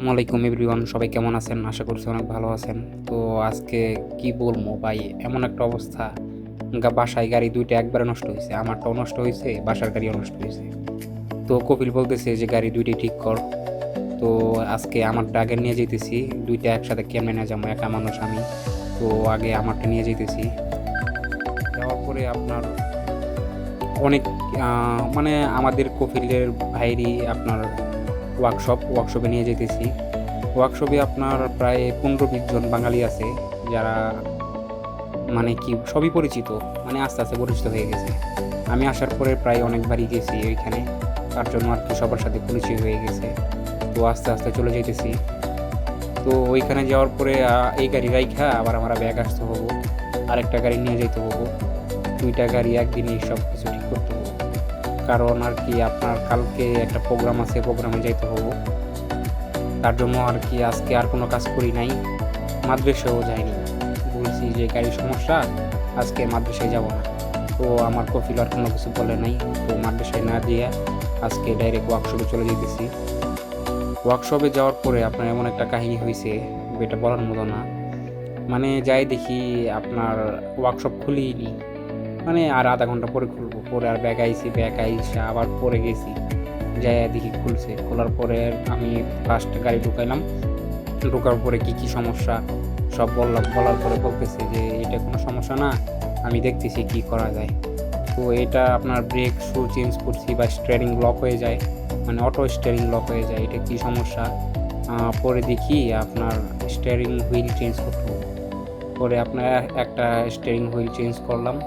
আসসালামাইকুম এভরিওয়ান, সবাই কেমন আছেন? আশা করছি অনেক ভালো আছেন। তো আজকে কি বলবো ভাই, এমন একটা অবস্থা, বাসায় গাড়ি ২ টা একবারে নষ্ট হইছে। আমারটাও নষ্ট হইছে, বাসার গাড়িও নষ্ট হইছে। তো কপিল বলতেছে যে গাড়ি ২ টাই ঠিক কর। তো আজকে আমারটা আগে নিয়ে যাইতেছি। ২ টা একসাথে কেমনে নিয়ে যাবো? একা মানুষ আমি। তো আগে আমারটা নিয়ে যাইতেছি। যাওয়ার পরে আপনার অনেক মানে আমাদের কপিলের ভাইয়েরই আপনার ওয়ার্কশপে নিয়ে যাইতেছি। ওয়ার্কশপে আপনার প্রায় ১৫-২০ জন বাঙালি আছে, যারা মানে কি সবই পরিচিত। মানে আস্তে, আস্তে পরিচিত হয়ে গেছে। আমি আসার পরে প্রায় অনেকবারই গেছি ওইখানে। তার জন্য আরকি সবার সাথে পরিচয় হয়ে গেছে। তো আস্তে, আস্তে চলে যাইতেছি। তো ওইখানে যাওয়ার পরে এই গাড়ি রাইখা আবার আমরা ব্যাক আসতে হবো। আরেকটা গাড়ি নিয়ে যাইতে হবো। ২ টা গাড়ি একদিনেই সবকিছু ঠিক করতে হবো। কারণ আরকি আপনার কালকে একটা প্রোগ্রাম আছে, প্রোগ্রামে যাইতে হবো। তার জন্য আরকি আজকে আর কোনো কাজ করি নাই। মাদ্রাসায়ও যাইনি। বলছি যে গাড়ির সমস্যা, আজকে মাদ্রাসায় যাব না। তো আমার কফিল আর কোনো কিছু বলে নাই। তো মাদ্রাসায় না যেয়ে আজকে ডাইরেক্ট ওয়ার্কশপে চলে যাইতেছি। ওয়ার্কশপে যাওয়ার পরে আপনার এমন একটা কাহিনী হইছে, এটা বলার মতো না। মানে যাই দেখি আপনার ওয়ার্কশপ খুলিইনি। মানে আর ০.৫ ঘন্টা পরে খুলবো। পরে আর ব্যাক আইছি, ব্যাক আইসা আবার পরে গেছি। যাইয়া দেখি খুলছে। খোলার পরে আমি ফার্স্ট গাড়ি ঢুকাইলাম। ঢোকার পরে কি সমস্যা সব বললাম। বলার পরে বলতেছে যে এটা কোনো সমস্যা না, আমি দেখতেছি কি করা যায়। তো এটা আপনার ব্রেক শু চেঞ্জ করছি বা স্টিয়ারিং লক হয়ে যায়, মানে অটো স্টিয়ারিং লক হয়ে যায়। এটা কি সমস্যা? পরে দেখি আপনার স্টিয়ারিং হুইল চেঞ্জ করতে হবে। পরে আপনার একটা স্টিয়ারিং হুইল চেঞ্জ করলাম।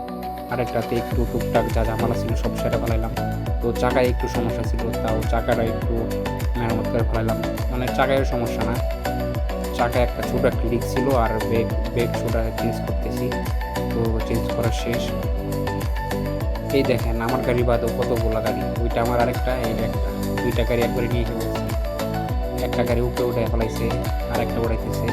আরেকটাতে একটু টুকটাক যা ঝামেলা ছিল সব সেরে ফেলাইলাম। তো চাকায় একটু সমস্যা ছিল, তাও চাকাটা একটু মেরামত করে ফেলাইলাম। মানে চাকায় সমস্যা না, চাকায় একটা ছোটো একটা লিক ছিল। আর ব্রেক শুটা চেঞ্জ করতেছি। তো চেঞ্জ করা শেষ। এই দেখেন আমার গাড়ি বাদেও কতগুলো গাড়ি, ওইটা আমার আরেকটা, এইটা একটা, ২ টা গাড়ি একবারে নিয়ে এসে বলছি। একটা গাড়ি উপরে উঠে ফেলাইছে, আর একটা উড়াইতেছে।